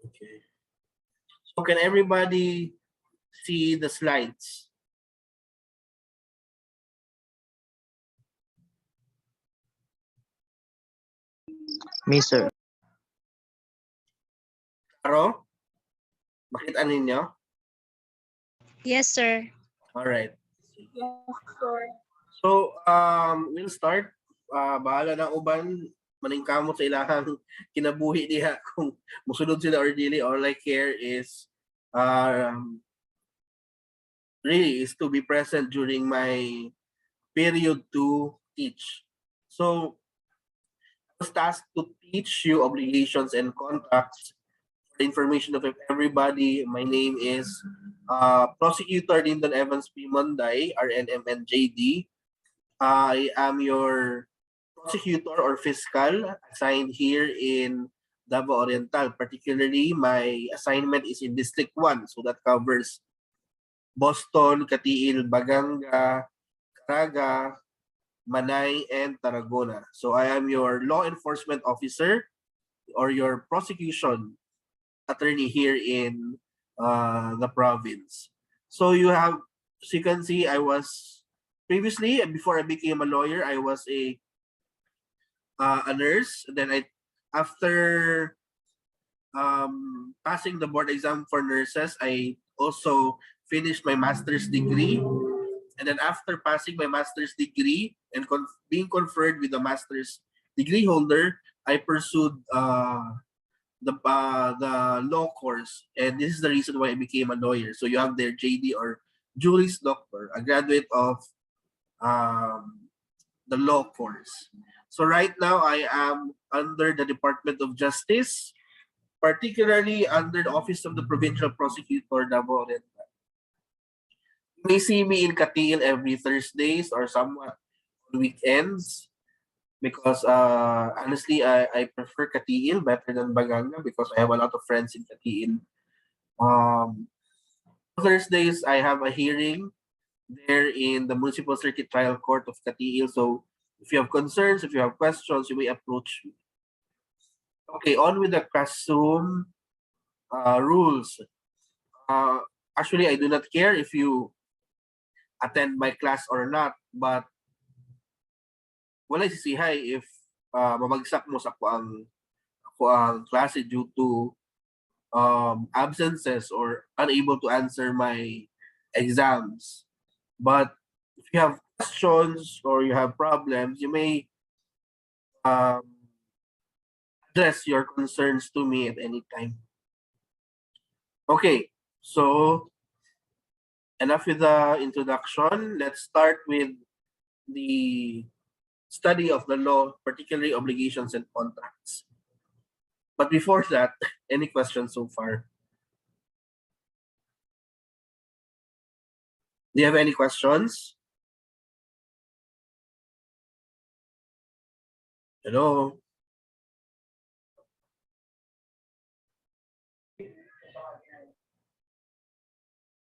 Okay. So can everybody see the slides? Me, sir. Klaro? Makita ninyo? Yes, sir. All right. Yes, sir. So, we'll start. Bahala na uban maningkamot sa ilahang kinabuhi diha kung musunod sila or dili. All I care is really is to be present during my period to teach. So, I was tasked to teach you obligations and contracts. For the information of everybody, my name is Prosecutor Lyndon Evans P. Monday, RNMNJD. I am your prosecutor or fiscal assigned here in Davao Oriental. Particularly, my assignment is in District 1. So that covers Boston, Katiil, Baganga, Caraga, Manay, and Tarragona. So I am your law enforcement officer or your prosecution attorney here in the province. So you have, as you can see, I was previously, before I became a lawyer, I was a nurse. Then after passing the board exam for nurses, I also finished my master's degree. And then after passing my master's degree and being conferred with a master's degree holder, I pursued the law course, and this is the reason why I became a lawyer. So you have their JD or Juris Doctor, a graduate of the law course. So right now I am under the Department of Justice, particularly under the Office of the Provincial Prosecutor, Davao Oriental. You may see me in Katiil every Thursdays or somewhat on weekends, because honestly, I prefer Katiil better than Baganga because I have a lot of friends in Katiil. Thursdays, I have a hearing there in the Municipal Circuit Trial Court of Katiil. So if you have concerns, if you have questions, you may approach me. Okay, on with the classroom rules. Actually, I do not care if you attend my class or not, but wala sisihay if mamagsak mo sa ako ang klase due to absences or unable to answer my exams. But if you have questions or you have problems, you may address your concerns to me at any time. Okay, so enough with the introduction. Let's start with the study of the law, particularly obligations and contracts. But before that, any questions so far? Do you have any questions? Hello?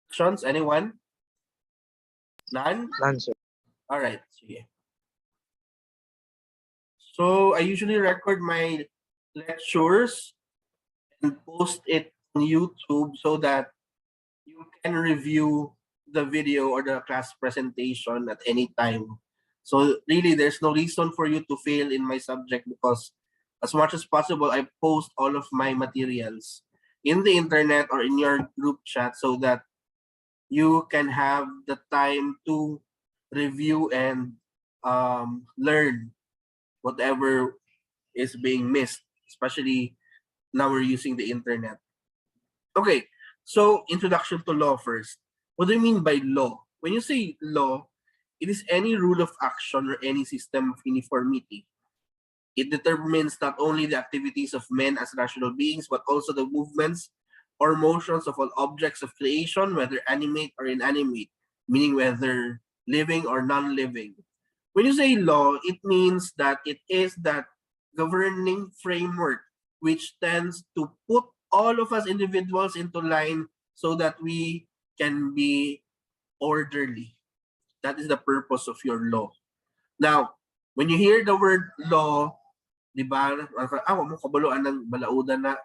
Questions? Anyone? None? None, sir. All right. So I usually record my lectures and post it on YouTube so that you can review the video or the class presentation at any time. So really, there's no reason for you to fail in my subject because as much as possible, I post all of my materials in the internet or in your group chat so that you can have the time to review and learn whatever is being missed, especially now we're using the internet. Okay, so introduction to law first. What do you mean by law? When you say law, it is any rule of action or any system of uniformity. It determines not only the activities of men as rational beings, but also the movements or motions of all objects of creation, whether animate or inanimate, meaning whether living or non-living. When you say law, it means that it is that governing framework which tends to put all of us individuals into line so that we can be orderly. That is the purpose of your law. Now, when you hear the word law, di ba, mo kabaloan ng balaudan na,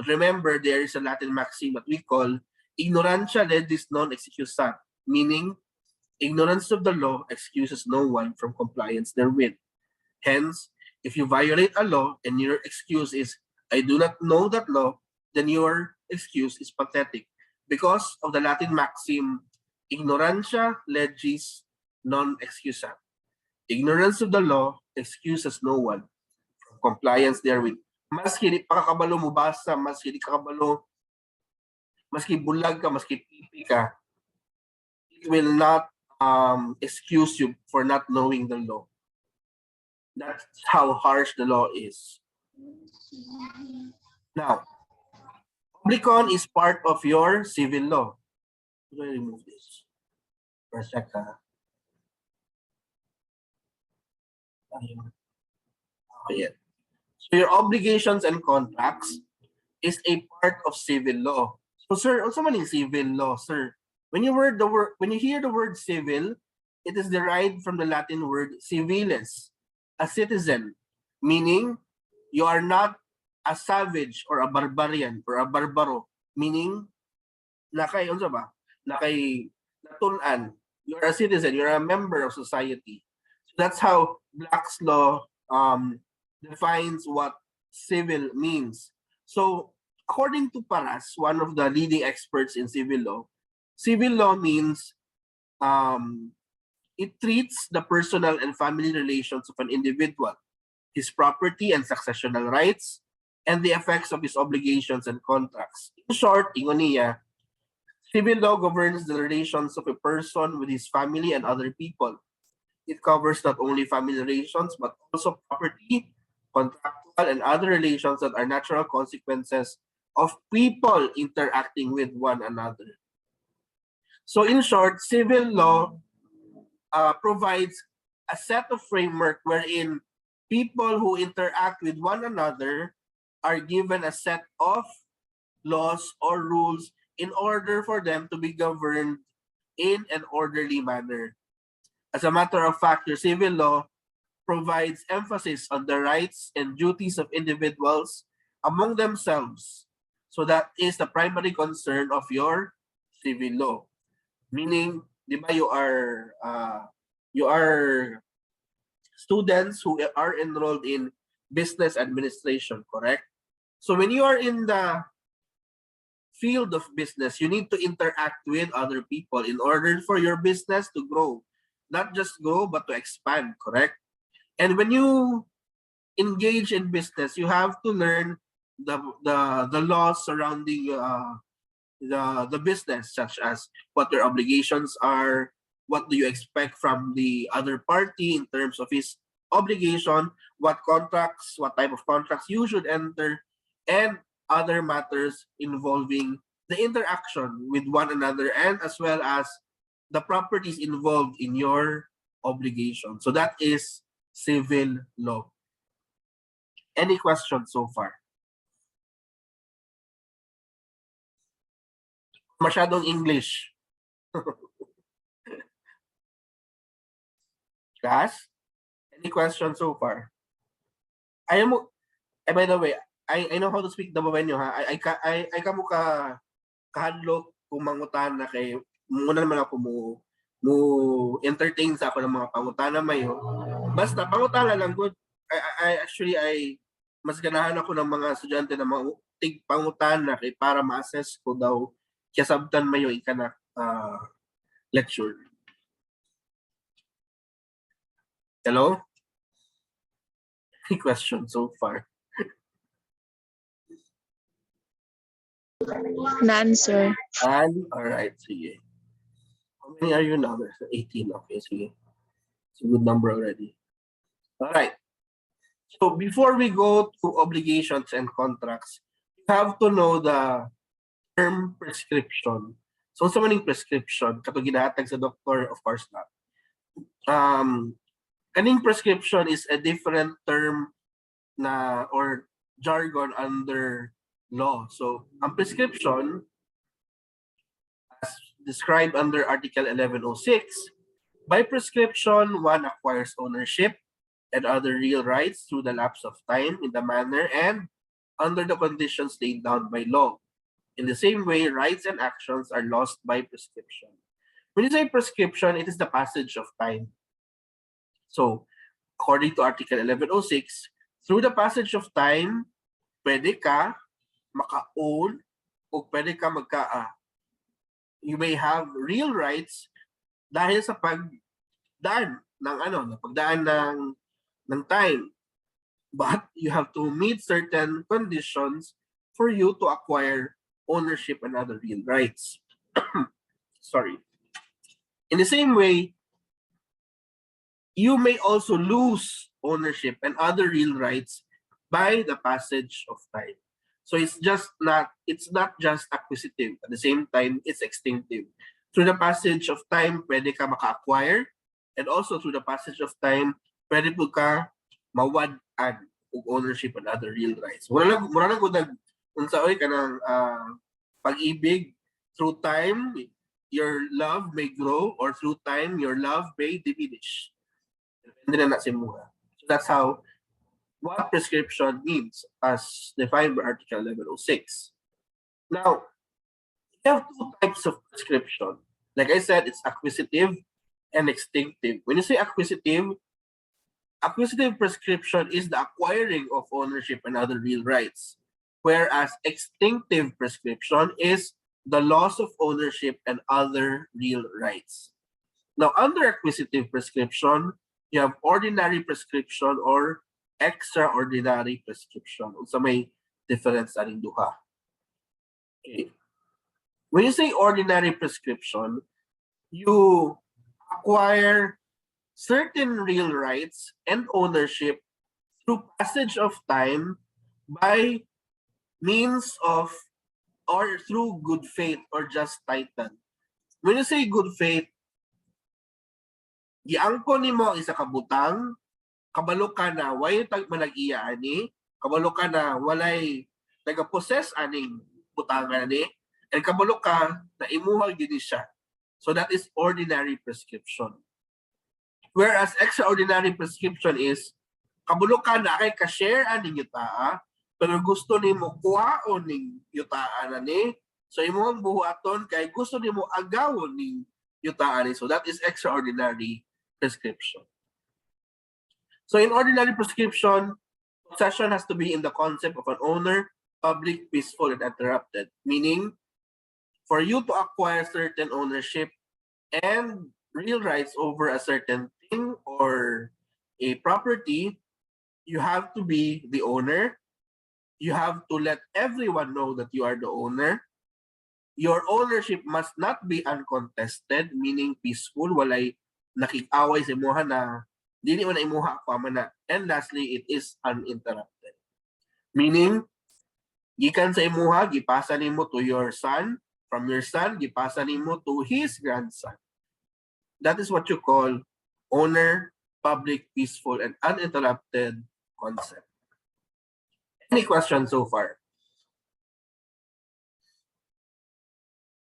remember, there is a Latin maxim that we call ignorantia legis non excusat, meaning ignorance of the law excuses no one from compliance therewith. Hence, if you violate a law and your excuse is, I do not know that law, then your excuse is pathetic because of the Latin maxim, ignorantia legis non excusat. Ignorance of the law excuses no one from compliance therewith. Maski di pakakabalo mo basa, maski di kakabalo, maski bulag ka, maski pipi ka, it will not excuse you for not knowing the law. That's how harsh the law is. Now, Oblicon is part of your civil law. Let me remove this for a second. Okay. So your obligations and contracts is a part of civil law. So sir, also man in civil law, sir. When you hear the word civil, it is derived from the Latin word civilis, a citizen, meaning you are not a savage or a barbarian or a barbaro, meaning nakay unsa ba? Nakay natunan. You're a citizen, you're a member of society. So that's how Black's law defines what civil means. So according to Paras, one of the leading experts in civil law means it treats the personal and family relations of an individual, his property and successional rights, and the effects of his obligations and contracts. In short, ingon niya, civil law governs the relations of a person with his family and other people. It covers not only family relations, but also property, contractual, and other relations that are natural consequences of people interacting with one another. So in short, civil law provides a set of framework wherein people who interact with one another are given a set of laws or rules in order for them to be governed in an orderly manner. As a matter of fact, your civil law provides emphasis on the rights and duties of individuals among themselves. So that is the primary concern of your civil law. Meaning, di ba, you are students who are enrolled in business administration, correct? So when you are in the field of business, you need to interact with other people in order for your business to grow. Not just grow, but to expand, correct? And when you engage in business, you have to learn the laws surrounding the business, such as what your obligations are, what do you expect from the other party in terms of his obligation, what contracts, what type of contracts you should enter, and other matters involving the interaction with one another, and as well as the properties involved in your obligation. So that is civil law. Any questions so far? Masyadong English. Guys, any questions so far? By the way, I know how to speak the Babenyo, ha. I kamo ka kahadlok kung mangutan na kay muna naman ako mo entertain sa ako ng mga pangutana mayo. Basta pangutana lang good. I mas ganahan ako ng mga estudyante na mga pangutana kay para ma-assess ko daw kaya sabtan mayo ikanak lecture. Hello? Any questions so far? None, sir. And all right, sige. How many are you now? There's 18. Okay, sige. It's a good number already. All right. So before we go to obligations and contracts, you have to know the term prescription. So sa maning prescription, kato ginahatag sa doktor, of course not. Kaning prescription is a different term na or jargon under law. So ang prescription, as described under Article 1106, by prescription, one acquires ownership and other real rights through the lapse of time in the manner and under the conditions laid down by law. In the same way, rights and actions are lost by prescription. When you say prescription, it is the passage of time. So, according to Article 1106, through the passage of time, pwede ka maka-own o pwede ka you may have real rights dahil sa pagdaan ng time. But you have to meet certain conditions for you to acquire ownership and other real rights. Sorry. In the same way, you may also lose ownership and other real rights by the passage of time. So it's not just acquisitive. At the same time, it's extinctive. Through the passage of time, pwede ka maka-acquire, and also through the passage of time, pwede po ka mawad-an og ownership and other real rights. Mura lang ko unsaoy kanang pag-ibig. Through time, your love may grow, or through time, your love may diminish. Depende na sa imuha. So that's how what prescription means as defined by Article 1106. Now, we have two types of prescription. Like I said, it's acquisitive and extinctive. When you say acquisitive prescription is the acquiring of ownership and other real rights, whereas extinctive prescription is the loss of ownership and other real rights. Now, under acquisitive prescription, you have ordinary prescription or extraordinary prescription. So may difference aning duha. Okay. When you say ordinary prescription, you acquire certain real rights and ownership through passage of time by means of or through good faith or just title. When you say good faith, giangko nimo isa ka butang, kabalo ka na way manag-iya ani, kabalo ka na walay taga-possess aning butangan ani, and kabalo ka na imuha gid siya. So that is ordinary prescription. Whereas extraordinary prescription is kabalo ka na kay ka-share aning yutaa, pero gusto nimo kuhaon ning yutaan ani, so imong buhaton kay gusto nimo agawon ning yutaan ani. So that is extraordinary prescription. So in ordinary prescription, possession has to be in the concept of an owner, public, peaceful, and interrupted. Meaning, for you to acquire certain ownership and real rights over a certain thing or a property, you have to be the owner. You have to let everyone know that you are the owner. Your ownership must not be uncontested, meaning peaceful, walay nakik-away sa imuha na dili man imuha pa man na. And lastly, it is uninterrupted. Meaning, gikan sa imuha, gipasa nimo to your son, from your son, gipasa nimo to his grandson. That is what you call owner, public, peaceful, and uninterrupted concept. Any questions so far?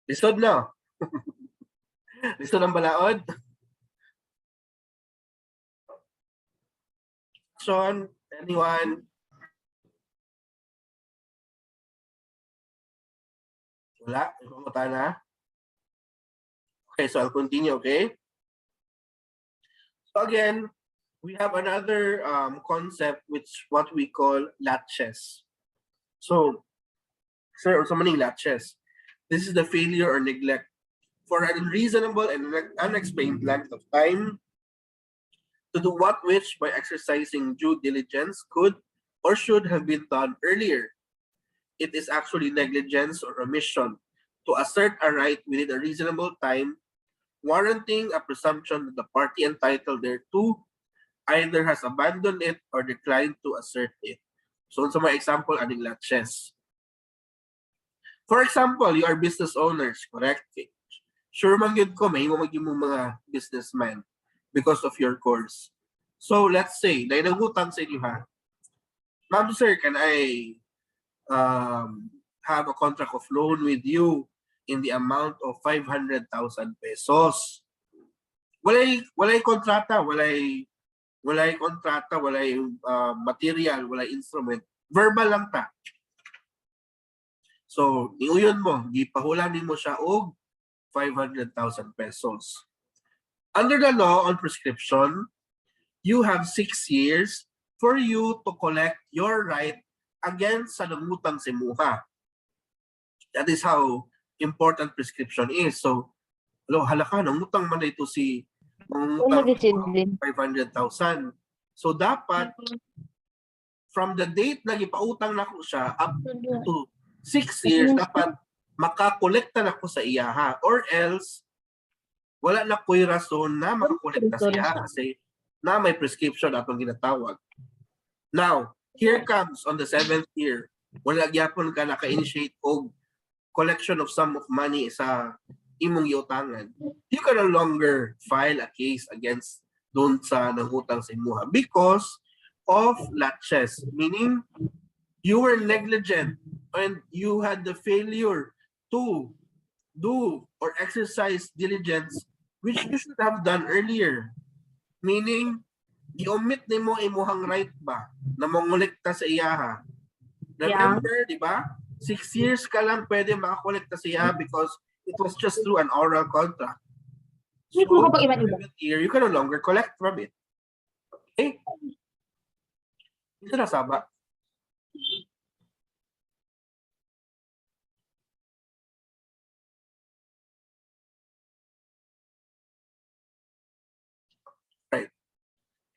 Lisod na. Lisod ang balaod. Sean, anyone? Wala? Ikaw na? Okay, so I'll continue, okay? So again, we have another concept which what we call LACHES. So, sir, so many LACHES. This is the failure or neglect for an unreasonable and unexplained length of time to do what which by exercising due diligence could or should have been done earlier. It is actually negligence or omission to assert a right within a reasonable time, warranting a presumption that the party entitled thereto either has abandoned it or declined to assert it. So, sa mga example, aning LACHES. For example, you are business owners, correct? Sure man yun ko, may maging mga businessman because of your course. So, let's say, dahil nangutang sa inyo ha, ma'am sir, can I have a contract of loan with you in the amount of 500,000 pesos? Walay kontrata, walay kontrata, walay material, walay instrument. Verbal lang ta. So, niuyon mo, gipahulanin mo siya og 500,000 pesos. Under the law on prescription, you have 6 years for you to collect your right against sa nangutang si Muha. That is how important prescription is. So, halaka, nangutang man ito si mangutang 500,000. So, dapat from the date na gipautang na ko siya up to 6 years, dapat makakolekta na ko sa iyaha. Or else, wala na ko'y rason na makakolekta sa iyaha kasi na may prescription atong ginatawag. Now, here comes on the 7th year, wala gyapon ka naka-initiate og collection of sum of money sa imong giutangan. You can no longer file a case against doon sa nangutang sa imuha because of LACHES, meaning you were negligent and you had the failure to do or exercise diligence which you should have done earlier. Meaning, i-omit ni mo imuhang right ba na mongolekta sa iyaha. Remember, di ba? 6 years ka lang pwede makakolekta sa iyaha because it was just through an oral contract. So, the 7th year, you can no longer collect from it. Okay? Ito na saba. Right.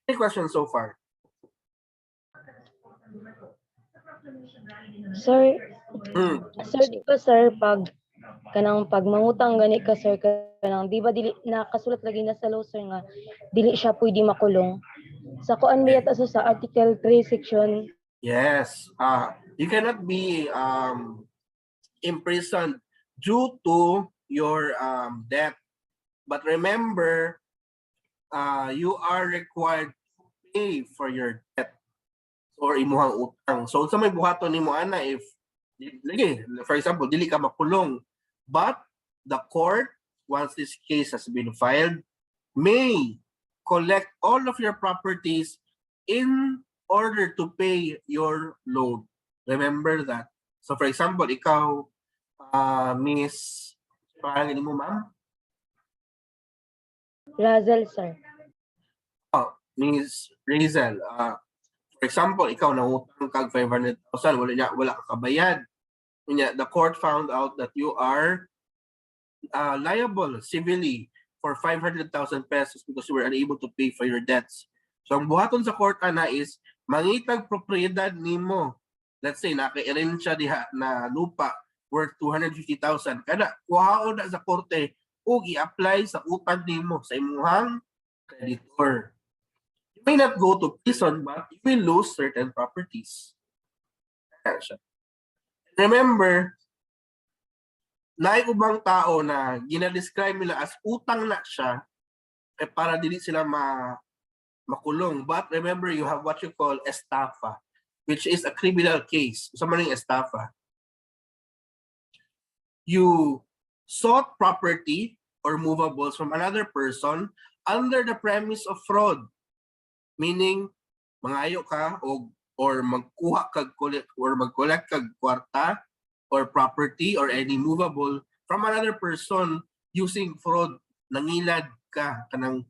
Any questions so far? Sir, sir, di ba sir, pag mangutang gani ka sir, kanang di ba dili nakasulat lagi na sa law sir nga dili siya pwede makulong. Sa kuan ba yata sa Article 3 section? Yes. You cannot be imprisoned due to your debt. But remember, you are required to pay for your debt or imuhang utang. So sa may buhaton nimo ana if for example, dili ka makulong, but the court, once this case has been filed, may collect all of your properties in order to pay your loan. Remember that. So for example, ikaw, Miss, parang mo ma'am? Razel sir. Miss Razel, for example, ikaw nangutang kag 500,000, wala ka kabayad. The court found out that you are liable civilly for 500,000 pesos because you were unable to pay for your debts. So ang buhaton sa court ana is mangitag propriedad nimo. Let's say naka-arrange siya diha na lupa worth 250,000. Kada kuhaon na sa korte ug i-apply sa utang nimo sa imuhang creditor. You may not go to prison but you will lose certain properties. Remember, naay ubang tao na ginadescribe nila as utang na siya para dili sila makulong. But remember, you have what you call estafa, which is a criminal case. Sa maning estafa, you sought property or movables from another person under the premise of fraud. Meaning, mangayo ka or magkuha kag or mag-collect kag kwarta or property or any movable from another person using fraud. Nangilad ka kanang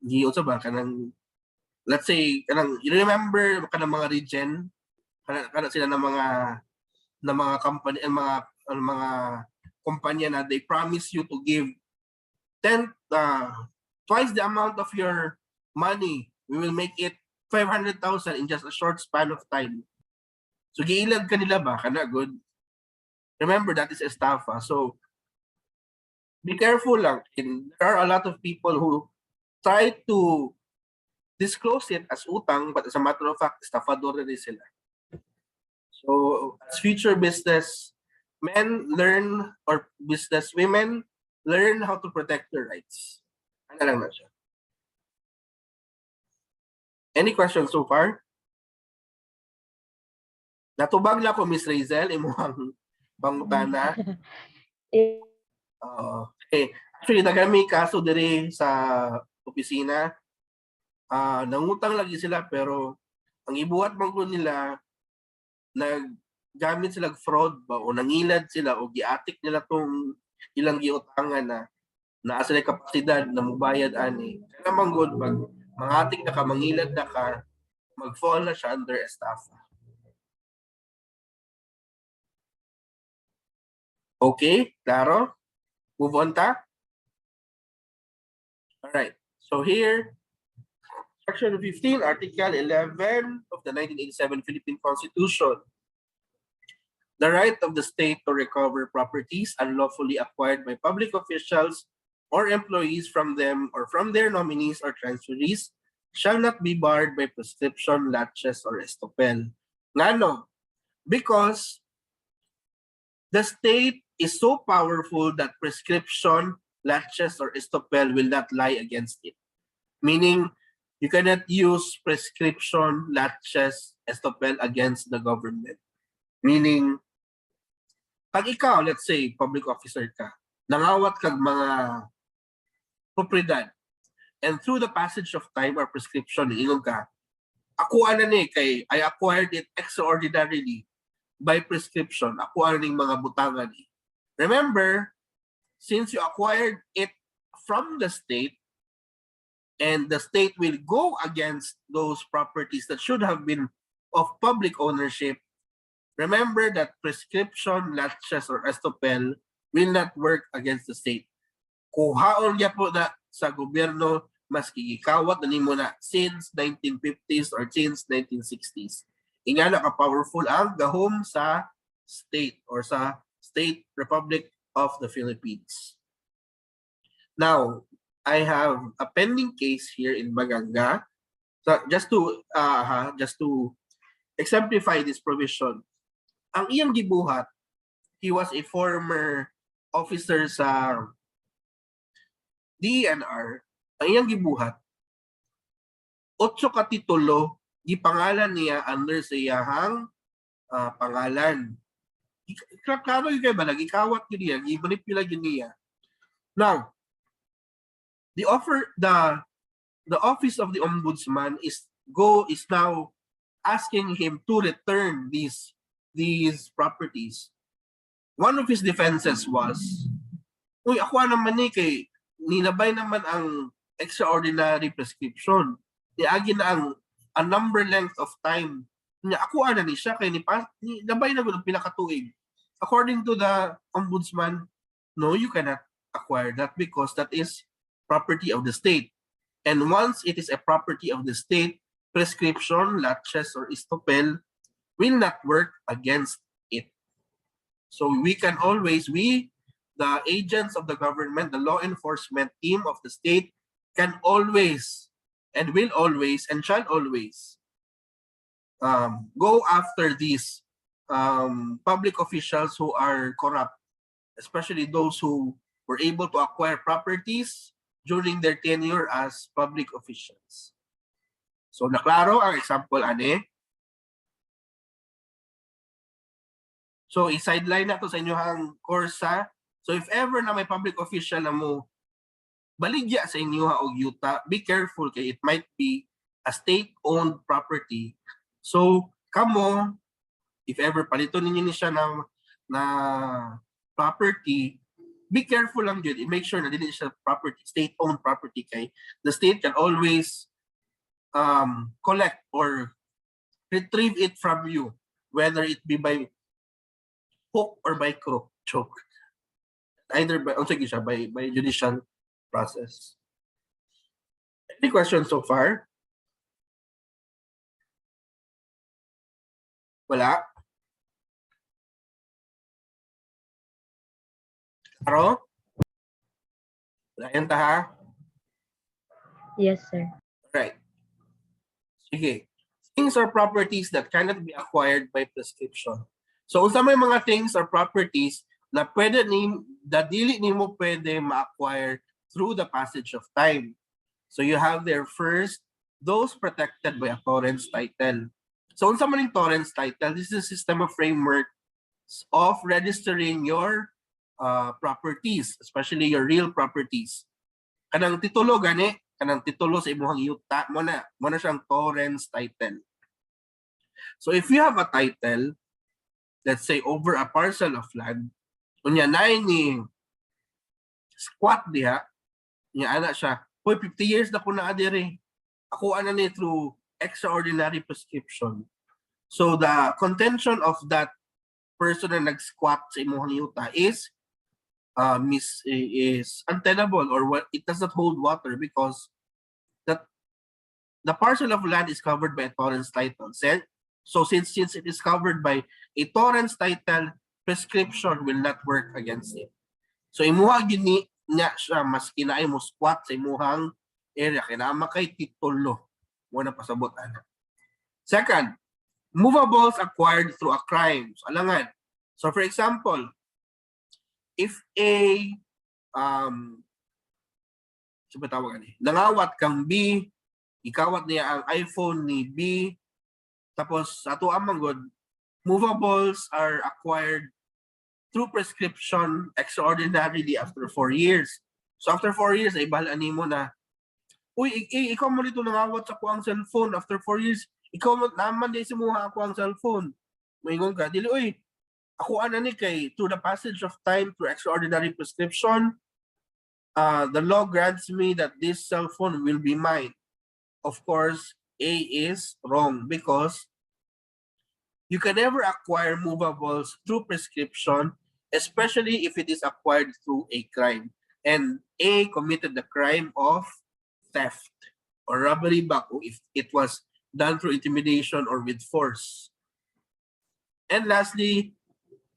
unsa ba kanang, let's say kanang you remember kanang mga regen kana sila ng mga company mga kumpanya na they promise you to give twice the amount of your money. We will make it 500,000 in just a short span of time. So giilad kanila ba kana good? Remember, that is estafa. So be careful lang. There are a lot of people who try to disclose it as utang, but as a matter of fact, estafador na din sila. So as future businessmen learn or business women learn how to protect their rights. Ano lang na siya. Any questions so far? Natubag na ko, Miss Razel, imuhang pangutana. Okay. Actually, nagami kaso diri sa opisina. Nangutang lagi sila pero ang ibuhat man ko nila gamit sila fraud ba o nangilad sila o giatik nila tong ilang giutangan na naa sila kapasidad na mubayad ani. Kaya naman good pag mangatik na ka, mangilad na ka, mag-fall na siya under estafa. Okay, klaro? Move on ta? Alright, so here, Section 15, Article 11 of the 1987 Philippine Constitution. The right of the state to recover properties unlawfully acquired by public officials or employees from them or from their nominees or transferees shall not be barred by prescription, laches, or estopel. Ngano? Because the state is so powerful that prescription, laches, or estopel will not lie against it. Meaning, you cannot use prescription, laches, estopel against the government. Meaning, pag ikaw, let's say, public officer ka, nangawat kag mga propriedad, and through the passage of time or prescription, ingog ka, ako ana ni kay I acquired it extraordinarily by prescription. Ako ana ning mga butangan ni. Remember, since you acquired it from the state, and the state will go against those properties that should have been of public ownership, remember that prescription, laches, or estopel will not work against the state. Kuhaon niya po na sa gobyerno, mas kikikawat na nimo na since 1950s or since 1960s. Inga na ka-powerful ang gahom sa state or sa State Republic of the Philippines. Now, I have a pending case here in Maganga. So just to exemplify this provision, ang iyang gibuhat, he was a former officer sa DENR. Ang iyang gibuhat, 8 ka titulo, gipangalan niya under sa iyahang pangalan. Klaro yung kayo ba, nagikawat yun niya, gimanipula yun niya. Now, the office of the ombudsman is now asking him to return these properties. One of his defenses was, uy, ako naman ni kay ninabay naman ang extraordinary prescription. Niagi na ang a number length of time. Niya ako ana ni siya kay nabay na gud pinakatuig. According to the ombudsman, no, you cannot acquire that because that is property of the state. And once it is a property of the state, prescription, laches, or estopel will not work against it. So we can always, the agents of the government, the law enforcement team of the state, can always and will always and shall always go after these public officials who are corrupt, especially those who were able to acquire properties during their tenure as public officials. So naklaro ang example ani. So i-sideline na to sa inyong kursa. So if ever na may public official na mo baligya sa inyo og yuta, be careful kay it might be a state-owned property. So kamo, if ever palito ninyo ni siya na property, be careful lang yun. Make sure na dili siya property, state-owned property kay the state can always collect or retrieve it from you, whether it be by hook or by crook, choke. Either by judicial process. Any questions so far? Wala? Klaro? Wala yan ta ha? Yes, sir. Right. Sige. Things or properties that cannot be acquired by prescription. So, unsa may mga things or properties na pwede dili nimo pwede ma-acquire through the passage of time. So, you have there first, those protected by a torrents title. So, unsa man yung torrents title? This is a system of framework of registering your properties, especially your real properties. Kanang titulo gani, kanang titulo sa imong yuta mo na siyang torrents title. So if you have a title, let's say over a parcel of land, unya na ni squat diha, niya ana siya, hoy 50 years na ko na adiri. Ako ana ni through extraordinary prescription. So the contention of that person na nag-squat sa imong yuta is untenable, or what, it does not hold water because that the parcel of land is covered by a torrents title. So since it is covered by a torrents title, prescription will not work against it. So imuha gini niya siya mas kinaay mo squat sa imuhang area kinama kay titulo mo na pasabot ana. Second, movables acquired through a crime. So, alangan. So for example, if a nangawat kang B, ikawat niya ang iPhone ni B, tapos ato amang god, movables are acquired through prescription extraordinarily after 4 years. So after 4 years, ay bahalaan mo na, uy, ikaw mo dito nangawat sa ko ang cellphone after 4 years, ikaw mo naman di simuha ako ang cellphone. Maingon ka, dili, uy, ako ana ni kay through the passage of time through extraordinary prescription, the law grants me that this cell phone will be mine. Of course, A is wrong because you can never acquire movables through prescription, especially if it is acquired through a crime. And A committed the crime of theft or robbery back if it was done through intimidation or with force. And lastly,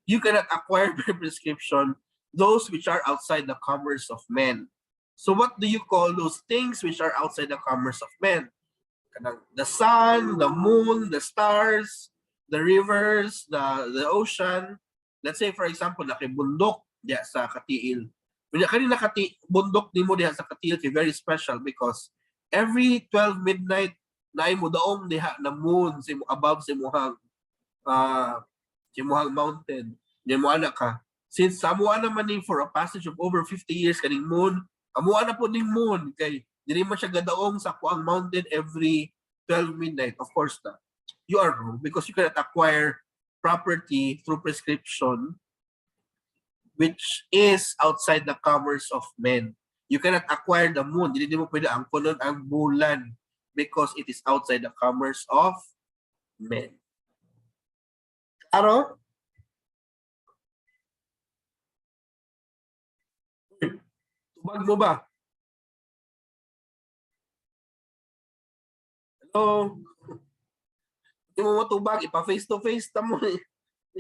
you cannot acquire by prescription those which are outside the commerce of men. So what do you call those things which are outside the commerce of men? The sun, the moon, the stars, the rivers, the ocean. Let's say for example, nakibundok diya sa Katiil. Kanina bundok ni mo diha sa Katiil kay very special because every 12 midnight na mo daong diha na moon above si muhang mountain. Diyan mo ana ka. Since amuha naman ni for a passage of over 50 years kaning moon, amuha na po ning moon kay dili man siya gadaong sa kuang mountain every 12 midnight. Of course na. You are wrong because you cannot acquire property through prescription which is outside the commerce of men. You cannot acquire the moon. Dili mo pwede ang kunon ang bulan because it is outside the commerce of men. Klaro? Tubag mo ba? Hello? Hindi mo matubag, ipa-face to face ta mo.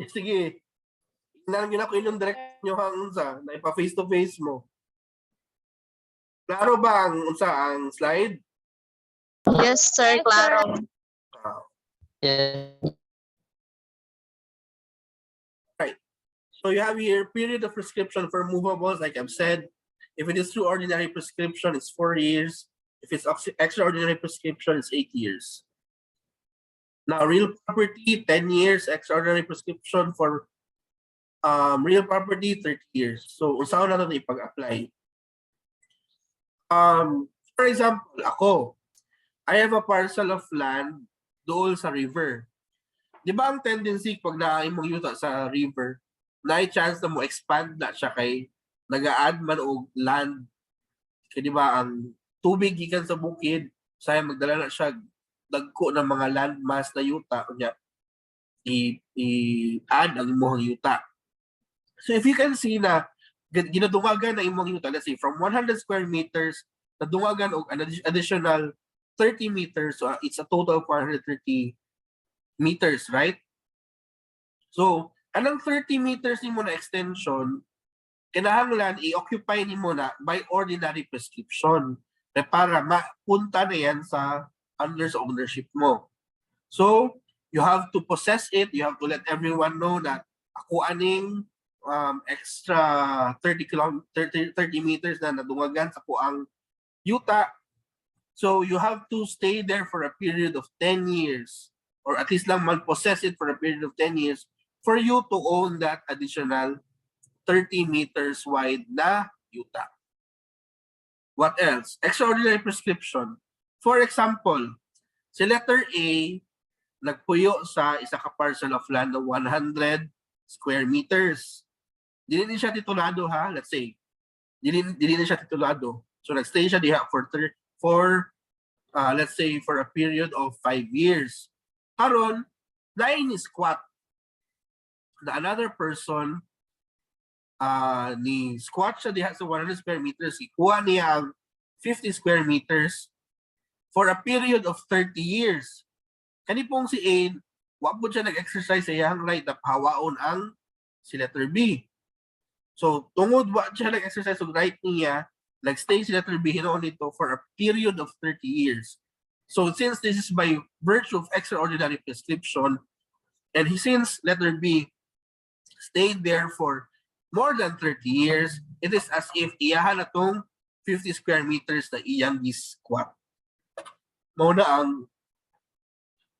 Sige. Tingnan nyo na ko inyong direct nyo ang unsa, na ipa-face to face mo. Klaro ba ang unsa ang slide? Yes, sir. Claro. Yeah. Right. So you have here period of prescription for movables, like I've said. If it is through ordinary prescription, it's 4 years. If it's extraordinary prescription, it's 8 years. Now, real property, 10 years. Extraordinary prescription for real property, 30 years. So, usaw na ito ipag-apply. For example, ako, I have a parcel of land doon sa river. Di ba ang tendency pag naimong yuta sa river, na chance na mo expand na siya kay nag-a-add man og land. Kaya di ba ang tubig gikan sa bukid, saya magdala na siya dagko ng mga land mass na yuta kunya i-add ang imong yuta. So if you can see na ginadungagan na imong yuta, let's say from 100 square meters nadungagan og an additional 30 meters, so it's a total of 430 meters, right? So anong 30 meters nimo na extension kinahanglan i-occupy nimo na by ordinary prescription para mapunta na yan sa under sa ownership mo. So, you have to possess it. You have to let everyone know that ako aning extra 30 meters na nadungagan sa kuang yuta. So, you have to stay there for a period of 10 years or at least lang mag-possess it for a period of 10 years for you to own that additional 30 meters wide na yuta. What else? Extraordinary prescription. For example, si letter A, nagpuyo sa isa ka parcel of land ng 100 square meters. Dili din siya titulado ha, let's say. Dili na siya titulado. So nagstay siya diha for let's say for a period of 5 years. Karon, lain ni squat. The another person ni squat siya diha sa 100 square meters, ikuha niya ang 50 square meters for a period of 30 years. Kani pong si A, wa po siya nag-exercise sa iyang right na hawaon ang si letter B. So, tungod wa siya nag-exercise sa right niya, nag-stay si letter B hinoon nito for a period of 30 years. So, since this is by virtue of extraordinary prescription, and since letter B stayed there for more than 30 years, it is as if iyahan na tong 50 square meters na iyang squat. Muna ang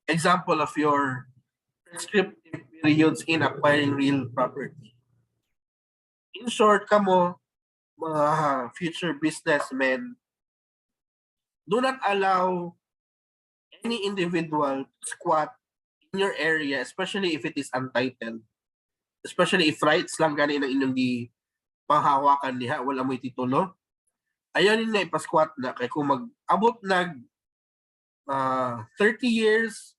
example of your prescriptive periods in acquiring real property. In short, kamo, mga future businessmen, do not allow any individual to squat in your area, especially if it is untitled. Especially if rights lang gani ng inyong panghawakan diha, wala mo'y titulo. Ayaw nila ipasquat na, kay kung mag-abot nag 30 years,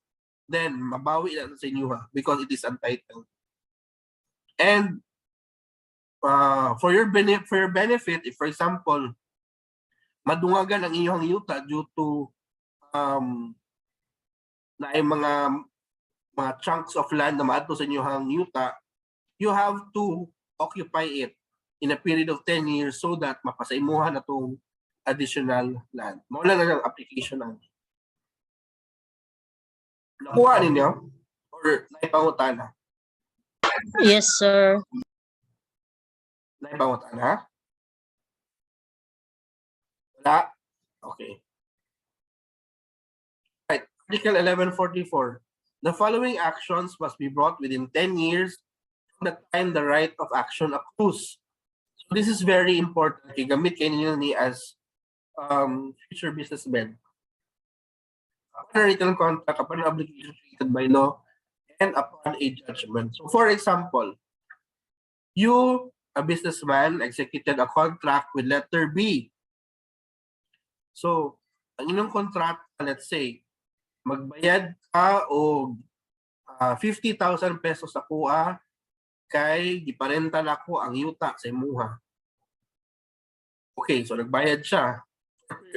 then mabawi na sa inyo ha, because it is untitled. And for your benefit, if for example, madungagan ang iyong yuta due to na ay mga chunks of land na maadto sa inyong yuta, you have to occupy it in a period of 10 years so that mapasaimuhan na itong additional land. Mawala na ng application na. Nakuha ninyo? Or naipangutana? Yes, sir. Naipangutana? Wala? Okay. Right. Article 1144. The following actions must be brought within 10 years from the time the right of action accrues. So this is very important. Gamit kayo ninyo ni as future businessmen. Upon a written contract, upon an obligation created by law, and upon a judgment. So for example, you, a businessman, executed a contract with letter B. So, ang inyong contract, let's say, magbayad ka o 50,000 pesos sa kuha kay giparenta na ko ang yuta sa imuha. Okay, so nagbayad siya.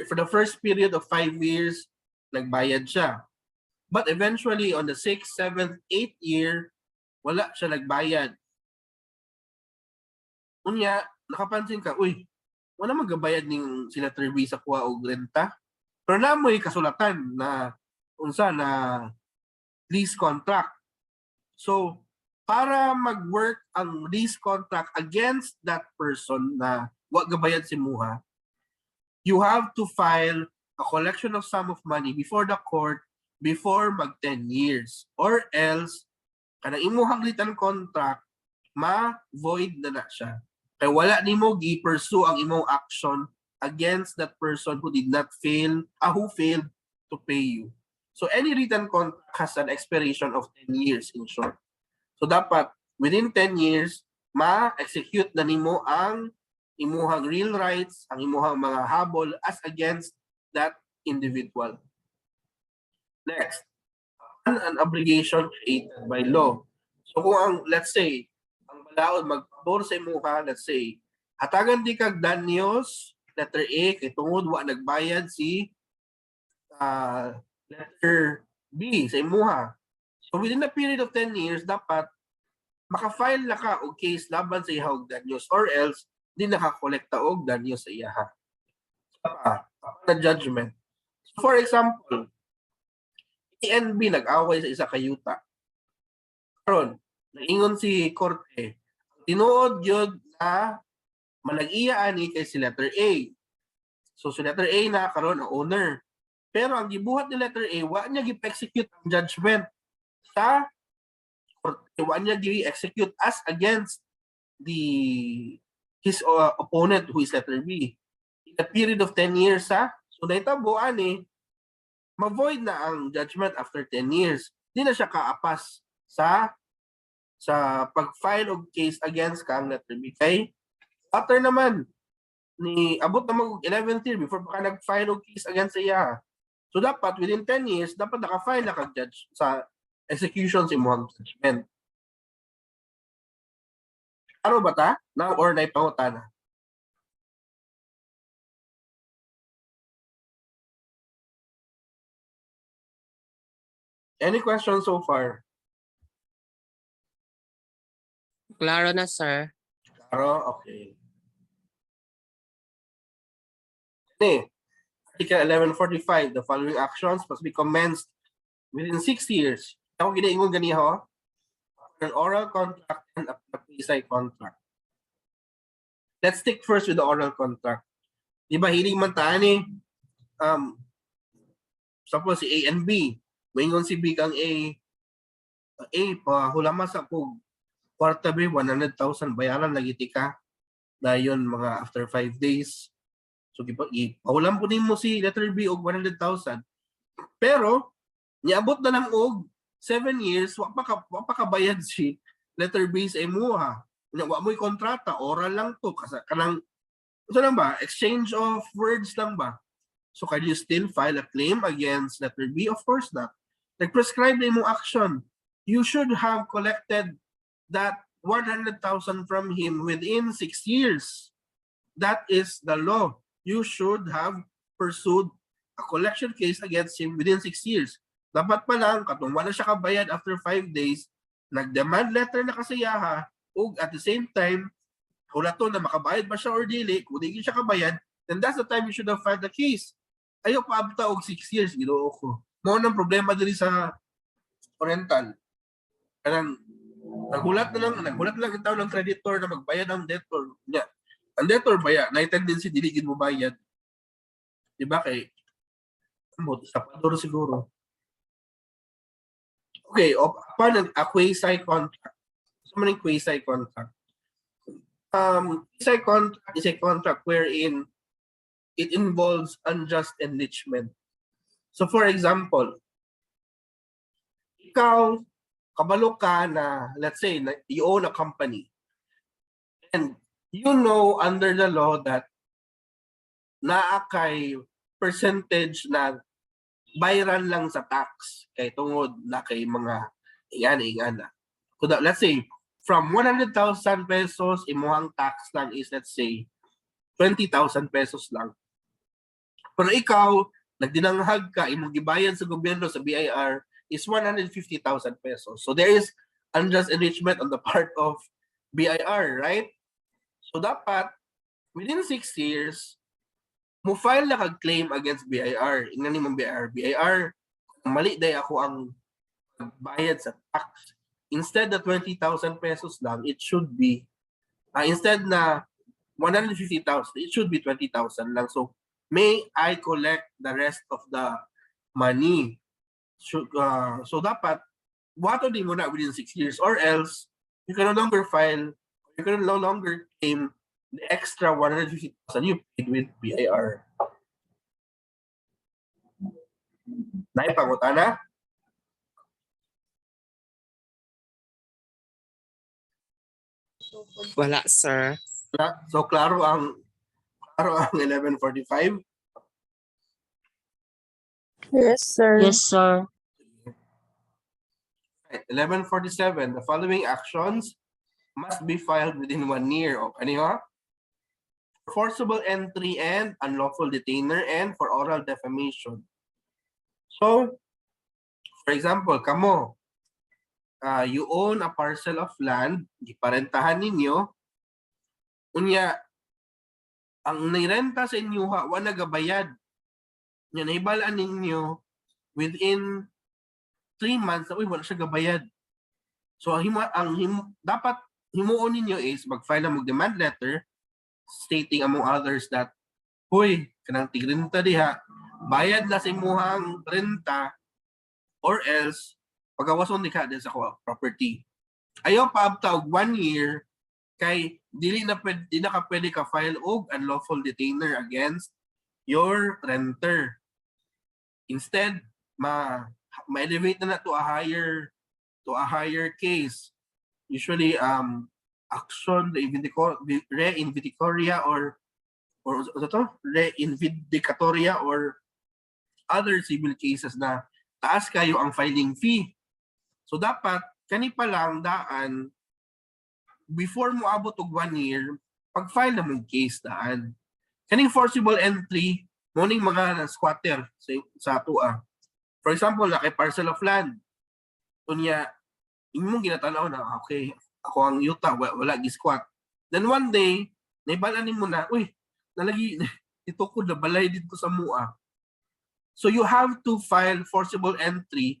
For the first period of 5 years, nagbayad siya. But eventually, on the 6th, 7th, 8th year, wala siya nagbayad. Unya, nakapansin ka, uy, wala magabayad ng sila Trevi sa kuha o renta. Pero namoy kasulatan na unsa na lease contract. So, para mag-work ang lease contract against that person na wag gabayad si muha, you have to file a collection of sum of money before the court before mag 10 years. Or else, kanang imuhang written contract, ma-void na siya. Kaya wala nimo gi-pursue ang imong action against that person who did not fail, who failed to pay you. So any written contract has an expiration of 10 years in short. So dapat within 10 years, ma-execute na nimo ang imuhang real rights, ang imuhang mga habol as against that individual. Next, an obligation created by law. So kung ang, let's say, ang balaod magpabor sa imuha, let's say, hatagan di kag danyos, letter A, kay tungod wa nagbayad si letter B sa imuha. So within a period of 10 years, dapat maka-file na ka og case laban sa ihawag danyos or else di nakakolekta og danyos sa iyaha. Na judgment. So for example, PNB nag-away sa isa ka yuta. Karon, naingon si korte, tinuod yun na manag-iya ani kay si letter A. So si letter A na karon ang owner. Pero ang gibuhat ni letter A, wa niya gi-execute ang judgment sa korte, wa niya gi-execute as against his opponent who is letter B. In a period of 10 years so naitabo ani ma-void na ang judgment after 10 years. Di na siya kaapas sa sa pag-file og case against ka ang letter B. Kay after naman ni abot na mag 11th year before pa ka nag-file og case against iya. So dapat within 10 years dapat naka-file na kag-judge sa execution sa imong judgment. Ano ba ta? Now or naipangutana? Any questions so far? Klaro na, sir. Claro? Okay. Okay. Article 1145, the following actions must be commenced within 6 years. Ako ginaingon ganiho, an oral contract and a quasi contract. Let's stick first with the oral contract. Di ba hiling man taan eh, suppose si A and B, maingon si B kang A pa hulama sa kog kwarta B 100,000 bayaran lagi tika dayon mga after 5 days. So ipahulam po nimo si letter B og 100,000. Pero niabot na lang og 7 years wa pa kabayad si letter B sa imuha. Wa mo'y kontrata, oral lang to kasi kanang ito lang ba, exchange of words lang ba? So can you still file a claim against letter B? Of course not. Nag-prescribe na imong action. You should have collected that 100,000 from him within 6 years. That is the law. You should have pursued a collection case against him within 6 years. Dapat pa lang, katong wala siya kabayad after 5 days, nag-demand letter na kasiyaha, ug at the same time, kung nato na makabayad ba siya or dili, kung di siya kabayad, then that's the time you should have filed the case. Ayaw pa abta og 6 years, ginoo ko. Mao nang problema diri sa Oriental. Kanang naghulat lang ang tao ng creditor na magbayad ang debtor. Yeah. Ang debtor baya, na tendency dili gid mo bayad. Di ba kay sa pador siguro. Okay, upon a quasi contract. So man quasi contract. Quasi contract is a contract wherein it involves unjust enrichment. So for example, ikaw kabalo ka na, let's say, you own a company. And you know under the law that naa kay percentage na bayaran lang sa tax kay tungod na kay mga ingana. Let's say, from 100,000 pesos, imuhang tax lang is, let's say, 20,000 pesos lang. Pero ikaw, nagdinanghag ka, imong gibayad sa gobyerno sa BIR is 150,000 pesos. So there is unjust enrichment on the part of BIR, right? So dapat, within 6 years, mo file na kag-claim against BIR. Ingnan ni mong BIR, mali day ako ang bayad sa tax. Instead na 20,000 pesos lang, it should be, instead na 150,000, it should be 20,000 lang. So, may I collect the rest of the money? So dapat, wato din mo na within 6 years or else, you can no longer file, you can no longer claim the extra 150,000 you paid with BIR. Naipangutana? Wala, sir. So klaro ang 1145. Yes, sir. Yes, sir. Right, 1147. The following actions must be filed within 1 year. O kanina? Forcible entry and unlawful detainer and for oral defamation. So, for example, kamo, you own a parcel of land, giparentahan ninyo, unya, ang nirenta sa inyo, wa nagabayad. Yan, naibalaan ninyo within 3 months, wala siya gabayad. So, dapat himuon ninyo is mag-file na mag-demand letter stating among others that, huy, kanang tigrenta diha, bayad na sa imuhang renta or else, pagawason ni ka din sa property. Ayaw pa abta og 1 year kay di na ka pwede ka file og unlawful detainer against your renter. Instead, ma-elevate na to a higher case. usually action reinvindicatoria or ano to? Reinvindicatoria or other civil cases na taas kayo ang filing fee. So dapat kani pa lang daan before mo abot og 1 year pag-file na mong case daan. Kaning forcible entry morning mga squatter sa atua. For example, na kay parcel of land. Unya imong ginatanaw na okay, ako ang yuta wala gi-squat. Then one day, naibalanin mo na, uy, nalagi ito ko na balay dito sa mua. So you have to file forcible entry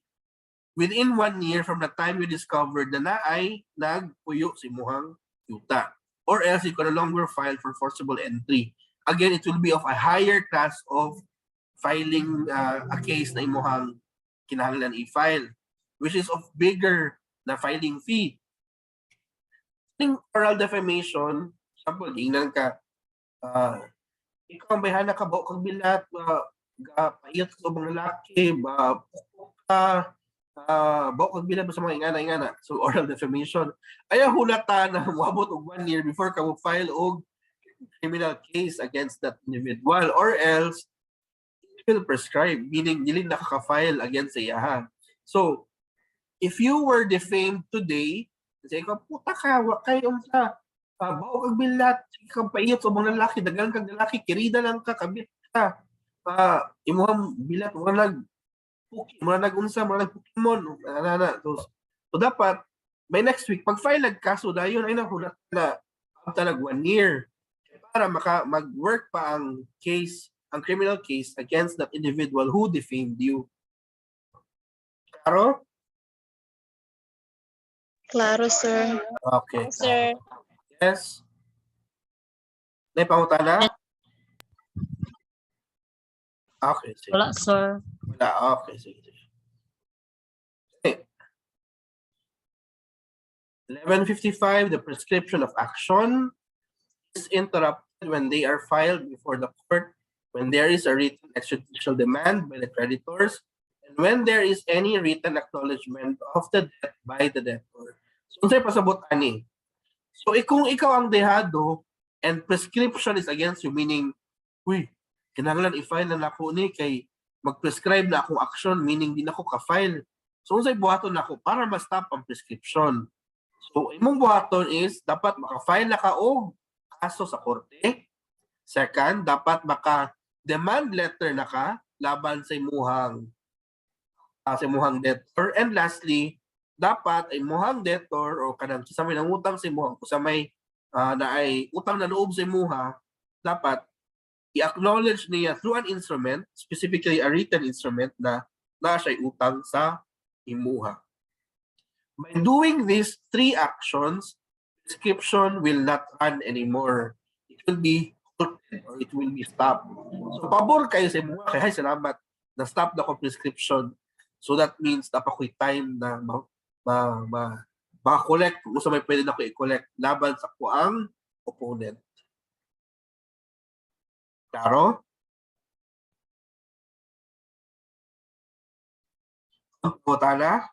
within 1 year from the time you discovered na ay nagpuyo si muhang yuta. Or else you can no longer file for forcible entry. Again, it will be of a higher class of filing a case na imuhang kinahanglan i-file, which is of bigger na filing fee. Yung oral defamation, example, ingnan ka, ikaw ang bayhana ka, bao kang bilat, payat ka mga lalaki, pukpok ka, bao kang bilat sa mga ingana. So oral defamation. Ayaw hulata na muabot og 1 year before ka mo file og criminal case against that individual, or else it will prescribe, meaning dili nakaka-file against sa iyaha. So if you were defamed today, say ko, puta ka, kayo sa bao kang bilat, kang payat sa mga lalaki, dagan kang lalaki, kirida lang ka, kabit ka, imuhang bilat, mga nag-unsa, mga nag-Pokemon, so dapat, by next week, pag-file nagkaso, dayon ay nahulat na talag 1 year, para mag-work pa ang case, ang criminal case against that individual who defamed you. Klaro? Klaro, sir. Okay. Sir. Yes. May pangutana? Okay, sige. Wala, sir. Wala, okay, sige. Okay. 1155, the prescription of action is interrupted when they are filed before the court, when there is a written extrajudicial demand by the creditors, and when there is any written acknowledgement of the debt by the debtor. So, unsay pasabot ani? So, kung ikaw ang dehado and prescription is against you, meaning, uy, kinahanglan i-file na nako ni kay mag-prescribe na akong action, meaning di na ako ka-file. So, unsay buhaton nako para ma-stop ang prescription. So, imong buhaton is dapat maka-file na ka og kaso sa korte. Second, dapat maka-demand letter na ka laban sa imuhang debtor. And lastly, dapat ay imuhang debtor o kanang sa may nangutang sa imuhang sa may na ay utang na loob sa imuha, dapat i-acknowledge niya through an instrument, specifically a written instrument na siya'y utang sa imuha. By doing these 3 actions, prescription will not run anymore. It will be halted or it will be stopped. So, pabor kayo sa imuha, kaya salamat, na-stop na ko prescription. So, that means dapat ko'y time na ma-collect kung sa may pwede na ko i-collect laban sa kuang opponent. Klaro? Botana?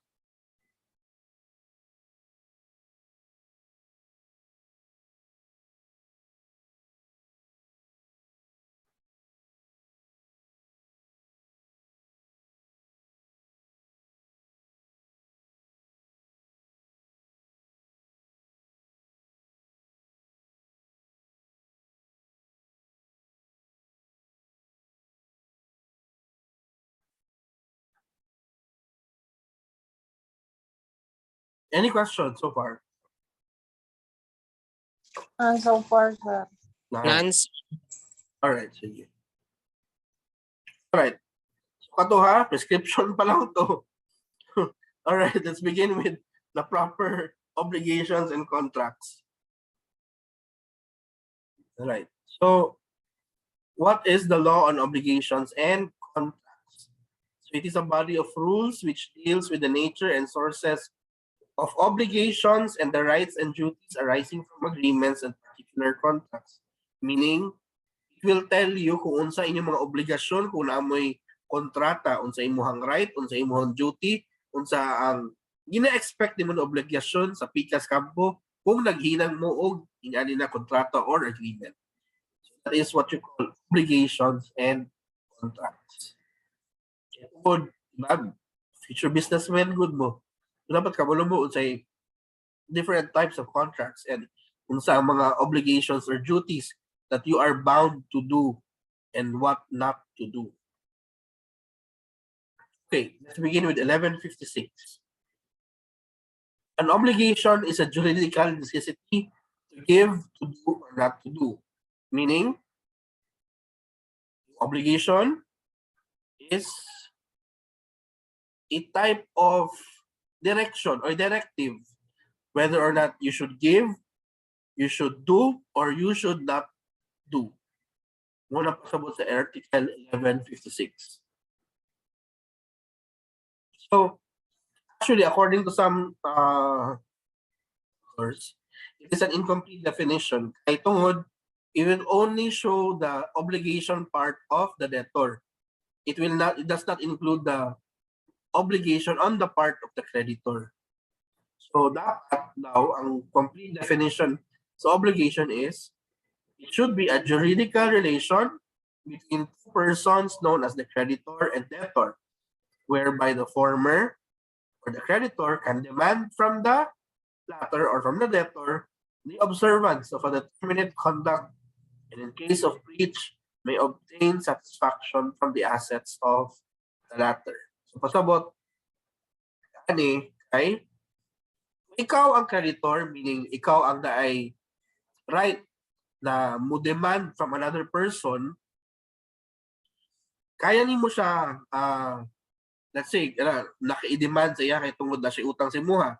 Any questions so far? So far, sir. None, sir. Alright, sige. Alright. So, kato ha, prescription pa lang to. Alright, let's begin with the proper obligations and contracts. Alright, so what is the law on obligations and contracts? So it is a body of rules which deals with the nature and sources of obligations and the rights and duties arising from agreements and particular contracts. Meaning, it will tell you kung unsa inyong mga obligasyon, kung naamoy kontrata, unsa imuhang right, unsa imuhang duty, unsa ang gina-expect nimo na obligasyon sa pikas kampo kung naghinang mo og ingani na kontrata or agreement. So that is what you call obligations and contracts. Good, diba? Future businessman, good mo. So dapat kabalo mo unsay different types of contracts and unsa ang mga obligations or duties that you are bound to do and what not to do. Okay, let's begin with 1156. An obligation is a juridical necessity to give, to do, or not to do. Meaning, obligation is a type of direction or directive whether or not you should give, you should do, or you should not do. Muna pasabot sa Article 1156. So, actually, according to some authors, it is an incomplete definition. Kay tungod, it will only show the obligation part of the debtor. It does not include the obligation on the part of the creditor. So dapat now ang complete definition sa obligation is it should be a juridical relation between two persons known as the creditor and debtor, whereby the former or the creditor can demand from the latter or from the debtor the observance of a determinate conduct, and in case of breach may obtain satisfaction from the assets of the latter. So pasabot ani kay ikaw ang creditor, meaning ikaw ang naay right na mo demand from another person, kaya nimo siya let's say naka-demand sa iya kay tungod na siya utang sa imuha.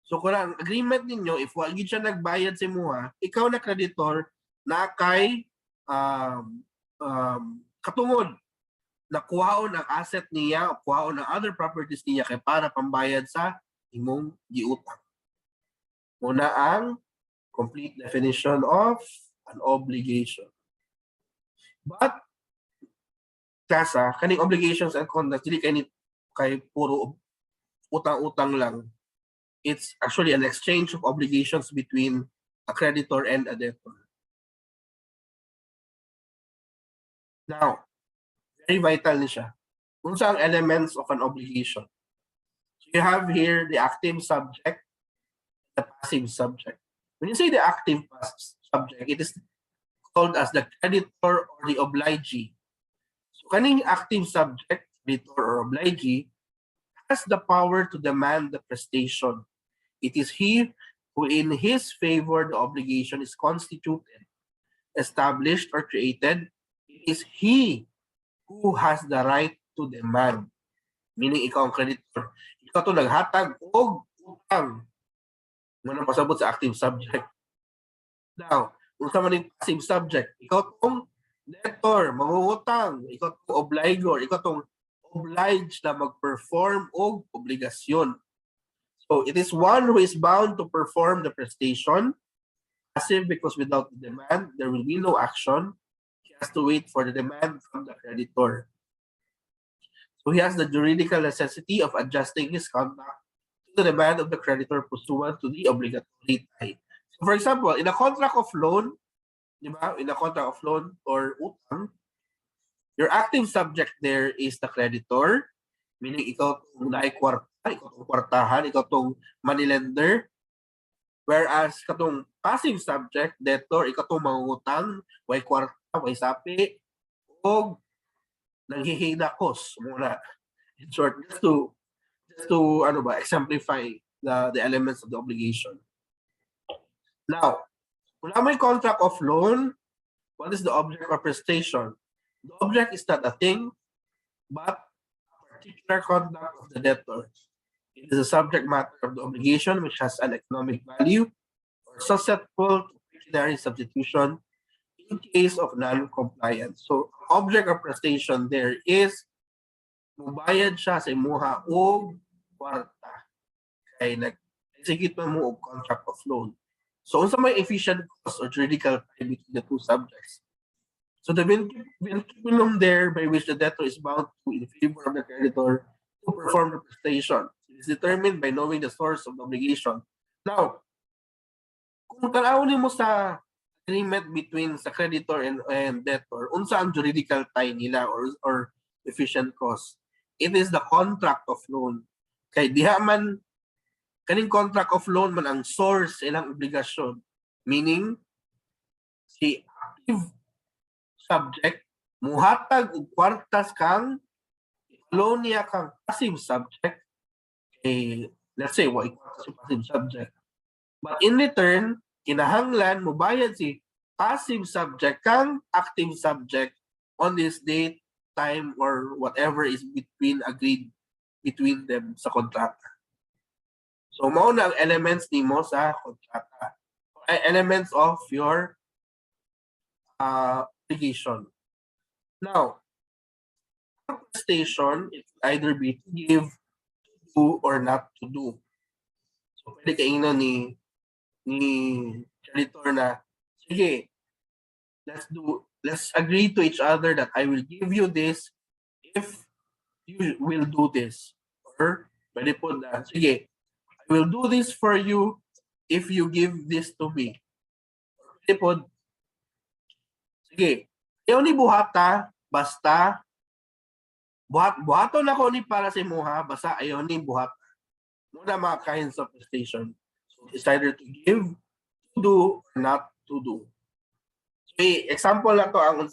So kung ang agreement ninyo, if wa gid siya nagbayad sa imuha, ikaw na creditor na kay katungod na kuhaon ang asset niya o kuhaon ang other properties niya kay para pambayad sa imong giutang. Muna ang complete definition of an obligation. But kasa kaning obligations and contracts dili kay puro utang-utang lang. It's actually an exchange of obligations between a creditor and a debtor. Now, very vital ni siya. Unsa ang elements of an obligation? So you have here the active subject, the passive subject. When you say the active subject, it is called as the creditor or the obligee. So kaning active subject, creditor or obligee, has the power to demand the prestation. It is he who in his favor the obligation is constituted, established, or created. It is he who has the right to demand. Meaning ikaw ang creditor. Ikaw to naghatag og utang. Muna pasabot sa active subject. Now, kung sa maning passive subject, ikaw tong debtor, mangungutang, ikaw tong obligor, ikaw tong obliged na mag-perform og obligasyon. So, it is one who is bound to perform the prestation. Passive because without the demand, there will be no action. He has to wait for the demand from the creditor. So, he has the juridical necessity of adjusting his conduct to the demand of the creditor pursuant to the obligatory tie. So, for example, in a contract of loan, di ba? In a contract of loan or utang, your active subject there is the creditor, meaning ikaw itong naikwarta, ikaw itong kwartahan, ikaw itong moneylender. Whereas katong passive subject, debtor, ikaw itong mangungutang, way kwarta, way sapi, o nanghihinakos muna. In short, just to exemplify the elements of the obligation. Now, kung may contract of loan, what is the object or prestation? The object is not a thing, but a particular conduct of the debtor. It is a subject matter of the obligation which has an economic value or susceptible to pecuniary substitution in case of non-compliance. So, object or prestation there is mubayad siya sa imuha o kwarta kay nag-execute mo og contract of loan. So, unsa may efficient cost or juridical tie between the two subjects? So, the vinculum there by which the debtor is bound to in favor of the creditor to perform the prestation. It's determined by knowing the source of the obligation. Now, kung tanawin mo sa agreement between sa creditor and debtor, unsa ang juridical tie nila or efficient cause? It is the contract of loan. Kay diha man kaning contract of loan man ang source ilang obligasyon. Meaning, si active subject muhatag og kwartas kang loan niya kang passive subject. Let's say, wa si passive subject. But in return, kinahanglan mobayad si passive subject kang active subject on this date, time, or whatever is agreed between them sa kontrata. So, mao na ang elements nimo sa kontrata. Elements of your obligation. Now, prestation, it will either be to give, to do, or not to do. So, pwede kayo ni creditor na, sige, let's agree to each other that I will give you this if you will do this. Or, pwede po na, sige, I will do this for you if you give this to me. Pwede po, sige, ayaw ni buhata, basta, buhaton ako ni para sa imuha, basta ayaw ni buhata. Muna mga kinds of prestation. So, it's either to give, to do, or not to do. Okay, example na to ang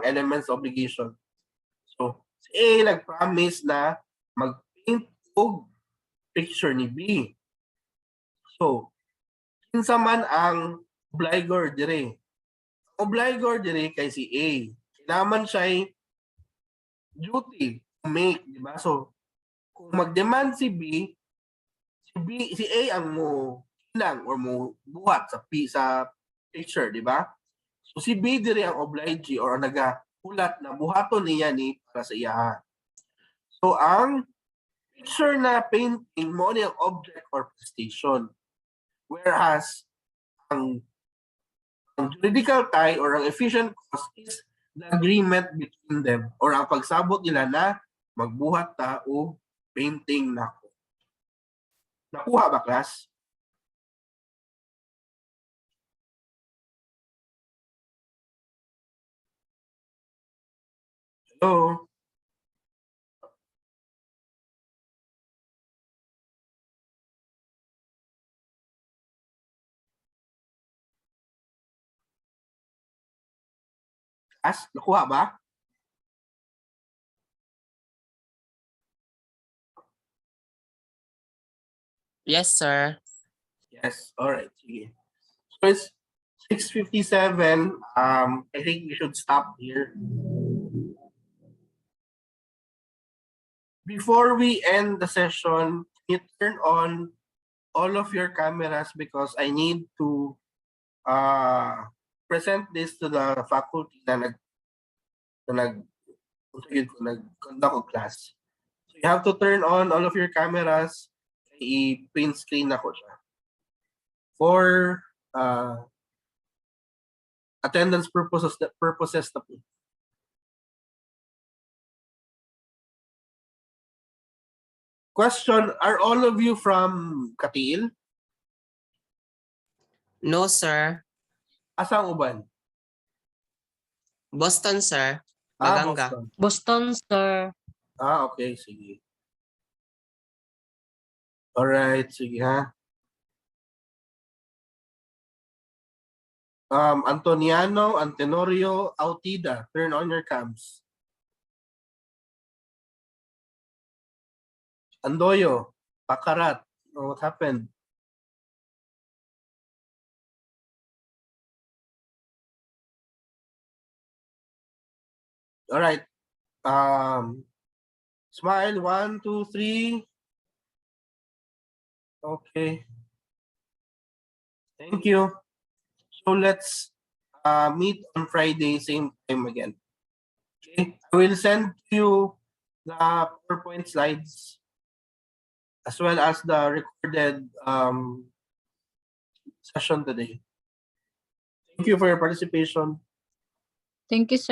elements obligation. So, si A nag-promise na mag-paint og picture ni B. So, kinsa man ang obligor dire. Obligor dire kay si A. Kailangan siya duty to make, di ba? So, kung mag-demand si A ang mo kinang or mo buhat sa picture, di ba? So si B dire ang obligee or nagahulat na buhaton niya ni para sa iya. So ang picture na painting mo ni ang object or prestation. Whereas ang juridical tie or ang efficient cause is the agreement between them or ang pagsabot nila na magbuhat ta o painting nako. Nakuha ba, class? Hello? Class, nakuha ba? Yes, sir. Yes, all right. Sige. So it's 6:57. I think we should stop here. Before we end the session, you turn on all of your cameras because I need to present this to the faculty na nag-conduct of class. So you have to turn on all of your cameras. I-print screen ako siya. For attendance purposes na po. Question, are all of you from Katiil? No, sir. Asang uban? Boston, sir. Ah, Maganga. Boston. Boston, sir. Ah, okay, sige. Alright, sige ha. Antoniano, Antenorio, Autida, turn on your cams. Andoyo, Pakarat, oh, what happened? All right. Smile, 1, 2, 3. Okay. Thank you. So let's meet on Friday, same time again. Okay. I will send you the PowerPoint slides as well as the recorded session today. Thank you for your participation. Thank you, sir.